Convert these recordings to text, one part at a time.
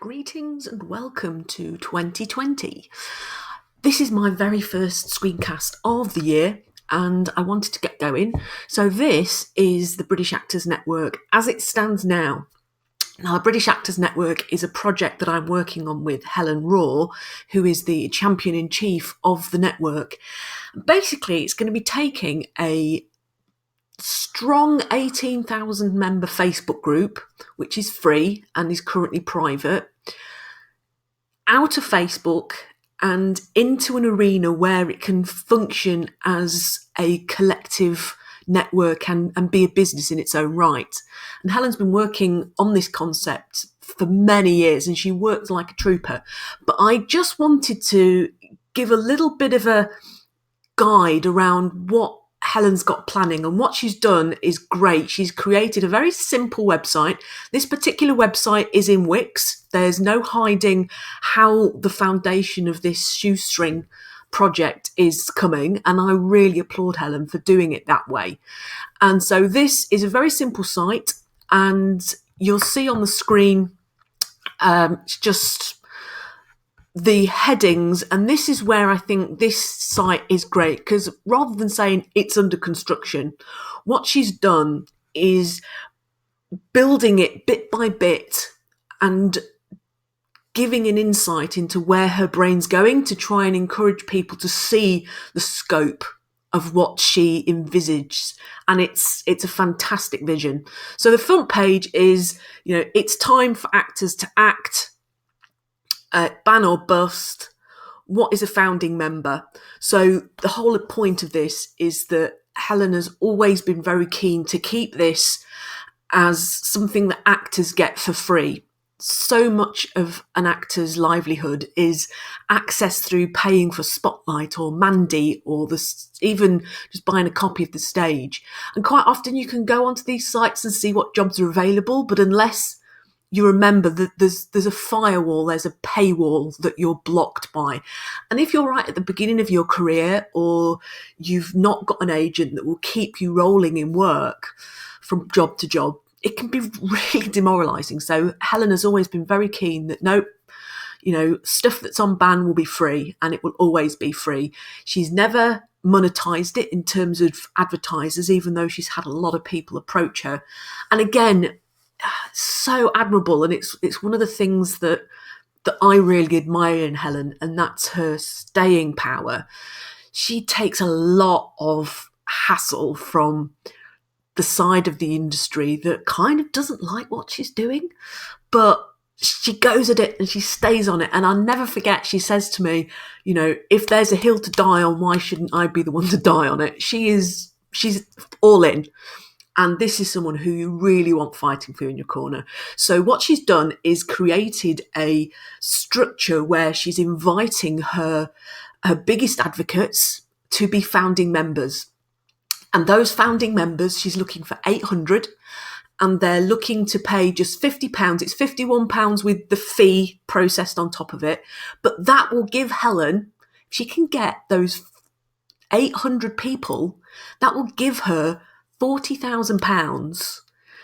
Greetings and welcome to 2020. This is my very first screencast of the year and I wanted to get going. So this is the British Actors Network as it stands now. Now, the British Actors Network is a project that I'm working on with Helen Raw, who is the champion-in-chief of the network. Basically, it's going to be taking a strong 18,000 member Facebook group, which is free and is currently private, out of Facebook and into an arena where it can function as a collective network and be a business in its own right. And Helen's been working on this concept for many years and she works like a trooper. But I just wanted to give a little bit of a guide around what Helen's got planning, and what she's done is great. She's created a very simple website. This particular website is in Wix. There's no hiding how the foundation of this shoestring project is coming, and I really applaud Helen for doing it that way. And so this is a very simple site, and you'll see on the screen just the headings, and this is where I think this site is great, because rather than saying it's under construction, what she's done is building it bit by bit and giving an insight into where her brain's going to try and encourage people to see the scope of what she envisages. And it's a fantastic vision. So the front page is, it's time for actors to act. Ban or bust, what is a founding member? So the whole point of this is that Helen has always been very keen to keep this as something that actors get for free. So much of an actor's livelihood is access through paying for Spotlight or Mandy or even just buying a copy of the stage. And quite often you can go onto these sites and see what jobs are available, but unless you remember that there's a firewall, there's a paywall that you're blocked by. And if you're right at the beginning of your career, or you've not got an agent that will keep you rolling in work from job to job, it can be really demoralising. So Helen has always been very keen that nope, stuff that's on ban will be free, and it will always be free. She's never monetized it in terms of advertisers, even though she's had a lot of people approach her. And again, so admirable, and it's one of the things that I really admire in Helen, and that's her staying power. She takes a lot of hassle from the side of the industry that kind of doesn't like what she's doing, but she goes at it and she stays on it. And I'll never forget, she says to me, if there's a hill to die on, why shouldn't I be the one to die on it? She's all in. And this is someone who you really want fighting for you in your corner. So what she's done is created a structure where she's inviting her biggest advocates to be founding members. And those founding members, she's looking for 800, and they're looking to pay just £50. It's £51 with the fee processed on top of it. But that will give Helen, if she can get those 800 people, that will give her £40,000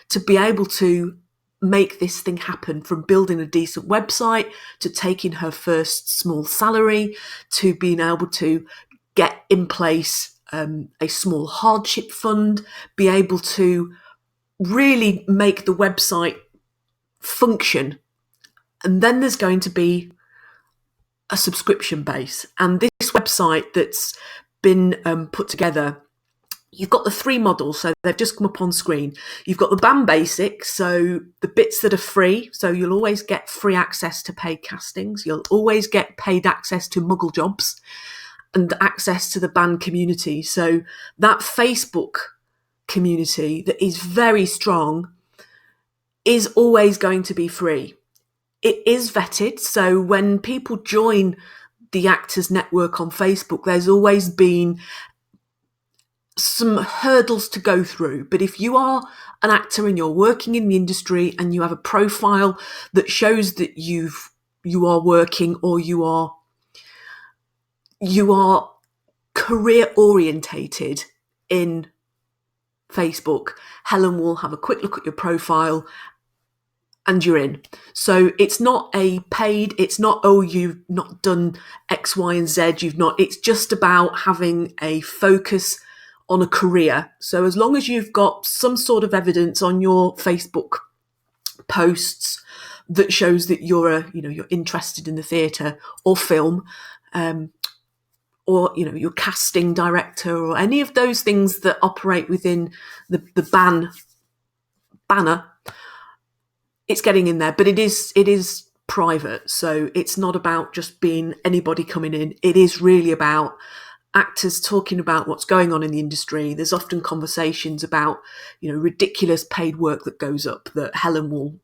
to be able to make this thing happen, from building a decent website to taking her first small salary to being able to get in place a small hardship fund, be able to really make the website function. And then there's going to be a subscription base. And this website that's been put together, you've got the three models, so they've just come up on screen. You've got the band basics, so the bits that are free, so you'll always get free access to paid castings. You'll always get paid access to Muggle jobs and access to the band community. So that Facebook community that is very strong is always going to be free. It is vetted, so when people join the Actors Network on Facebook, there's always been some hurdles to go through. But if you are an actor and you're working in the industry and you have a profile that shows that you are working, or you are career orientated in Facebook, Helen will have a quick look at your profile and you're in. So it's not a paid, it's not, oh, you've not done X, Y, and Z, it's just about having a focus on a career. So as long as you've got some sort of evidence on your Facebook posts that shows that you're interested in the theatre or film, or you're casting director, or any of those things that operate within the banner, it's getting in there. But it is private, so it's not about just being anybody coming in. It is really about actors talking about what's going on in the industry. There's often conversations about ridiculous paid work that goes up that Helen will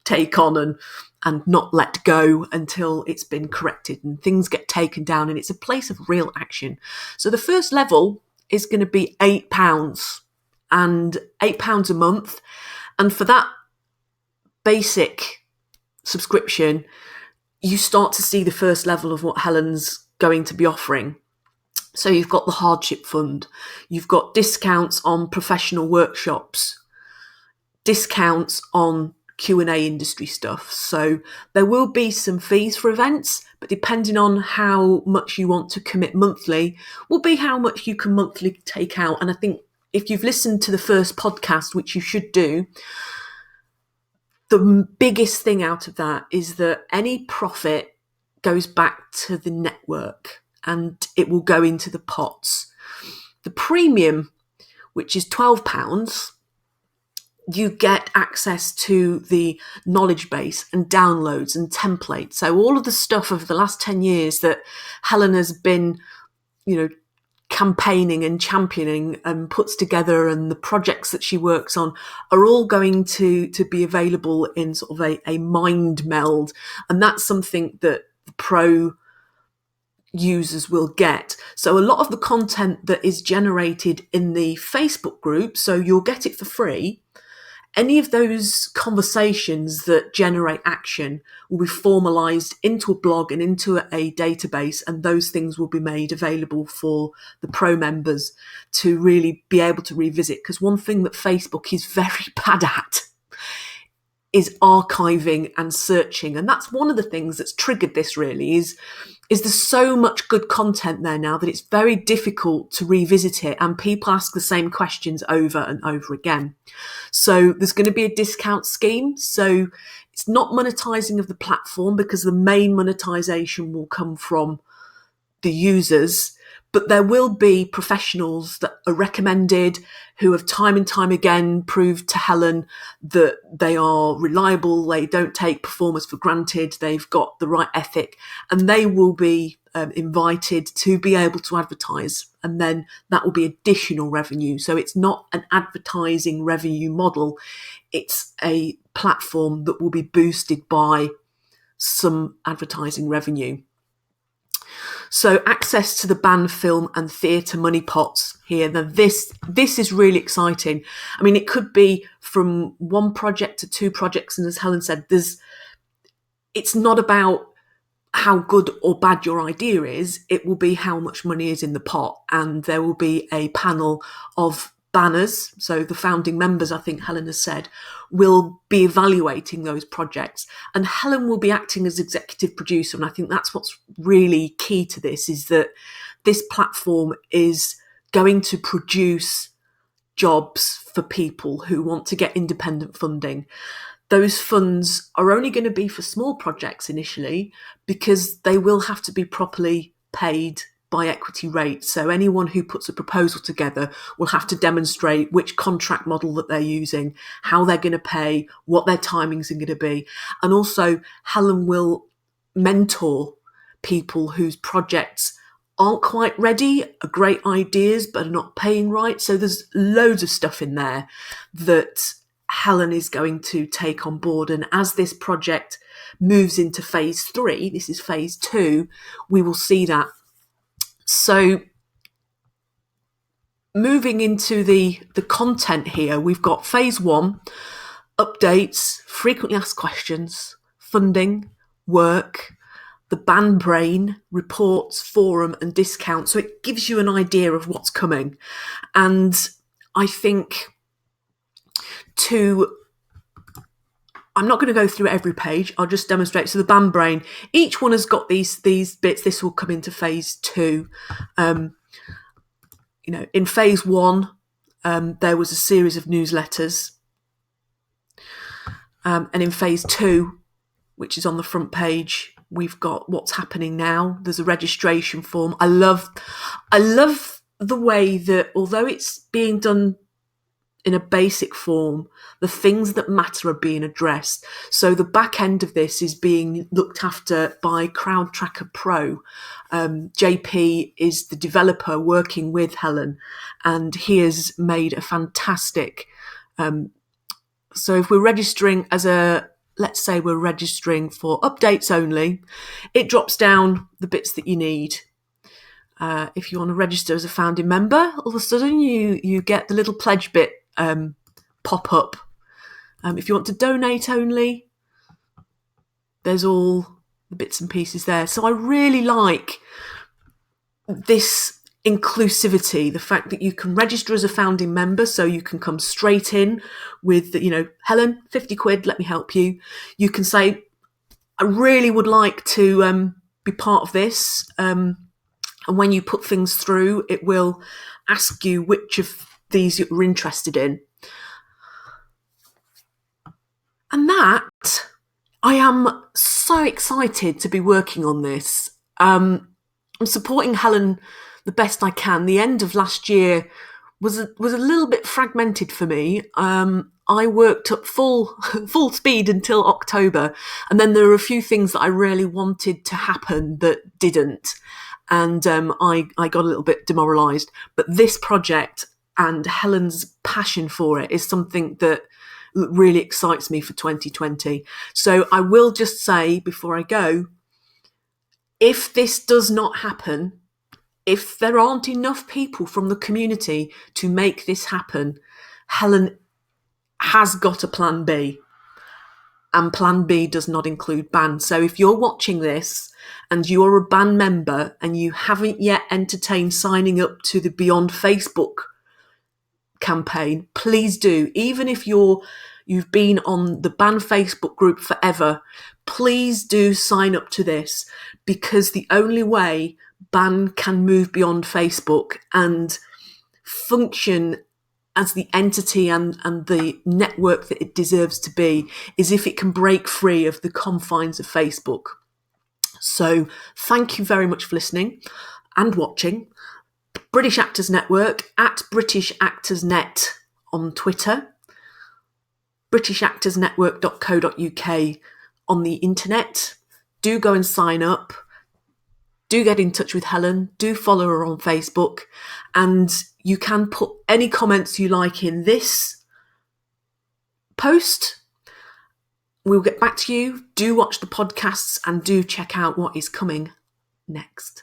take on and not let go until it's been corrected and things get taken down, and it's a place of real action. So the first level is going to be £8, and £8 a month, and for that basic subscription you start to see the first level of what Helen's going to be offering. So you've got the hardship fund, you've got discounts on professional workshops, discounts on Q&A industry stuff. So there will be some fees for events, but depending on how much you want to commit monthly will be how much you can monthly take out. And I think if you've listened to the first podcast, which you should do, the biggest thing out of that is that any profit goes back to the network and it will go into the pots. The premium, which is £12, you get access to the knowledge base and downloads and templates. So all of the stuff over the last 10 years that Helen has been, campaigning and championing and puts together, and the projects that she works on are all going to be available in sort of a mind meld. And that's something that the pro users will get. So a lot of the content that is generated in the Facebook group, so you'll get it for free. Any of those conversations that generate action will be formalized into a blog and into a database, and those things will be made available for the pro members to really be able to revisit. Because one thing that Facebook is very bad at is archiving and searching. And that's one of the things that's triggered this really is there's so much good content there now that it's very difficult to revisit it, and people ask the same questions over and over again. So there's going to be a discount scheme. So it's not monetizing of the platform, because the main monetization will come from the users, but there will be professionals that are recommended who have time and time again proved to Helen that they are reliable, they don't take performers for granted, they've got the right ethic, and they will be invited to be able to advertise, and then that will be additional revenue. So it's not an advertising revenue model, it's a platform that will be boosted by some advertising revenue. So access to the band, film and theatre money pots here. Now this is really exciting. I mean, it could be from one project to two projects. And as Helen said, it's not about how good or bad your idea is. It will be how much money is in the pot. And there will be a panel of banners. So the founding members, I think Helen has said, will be evaluating those projects, and Helen will be acting as executive producer. And I think that's what's really key to this, is that this platform is going to produce jobs for people who want to get independent funding. Those funds are only going to be for small projects initially, because they will have to be properly paid by equity rate. So anyone who puts a proposal together will have to demonstrate which contract model that they're using, how they're going to pay, what their timings are going to be. And also Helen will mentor people whose projects aren't quite ready, are great ideas, but are not paying right. So there's loads of stuff in there that Helen is going to take on board. And as this project moves into phase 3, this is phase 2, we will see that. So moving into the content here, we've got phase 1, updates, frequently asked questions, funding, work, the band brain, reports, forum and discount. So it gives you an idea of what's coming. And I think I'm not going to go through every page. I'll just demonstrate. So the band brain, each one has got these bits. This will come into phase 2. In phase 1, there was a series of newsletters. And in phase 2, which is on the front page, we've got what's happening now. There's a registration form. I love the way that, although it's being done in a basic form, the things that matter are being addressed. So the back end of this is being looked after by CrowdTracker Pro. JP is the developer working with Helen, and he has made a fantastic. So if we're registering let's say we're registering for updates only, it drops down the bits that you need. If you want to register as a founding member, all of a sudden you get the little pledge bit pop up. If you want to donate only, there's all the bits and pieces there. So I really like this inclusivity, the fact that you can register as a founding member, so you can come straight in with, Helen, 50 quid, let me help you. You can say, I really would like to be part of this. And when you put things through, it will ask you which of these you're interested in. And that, I am so excited to be working on this. I'm supporting Helen the best I can. The end of last year was a little bit fragmented for me. I worked up full speed until October, and then there were a few things that I really wanted to happen that didn't, and I got a little bit demoralised. But this project and Helen's passion for it is something that really excites me for 2020. So I will just say before I go, if this does not happen, if there aren't enough people from the community to make this happen, Helen has got a plan B. And plan B does not include ban. So if you're watching this and you're a ban member and you haven't yet entertained signing up to the Beyond Facebook campaign, please do. Even if you've been on the ban Facebook group forever, please do sign up to this, because the only way ban can move beyond Facebook and function as the entity and the network that it deserves to be is if it can break free of the confines of Facebook. So thank you very much for listening and watching. British Actors Network at British Actors Net on Twitter, britishactorsnetwork.co.uk on the internet. Do go and sign up. Do get in touch with Helen. Do follow her on Facebook. And you can put any comments you like in this post. We'll get back to you. Do watch the podcasts and do check out what is coming next.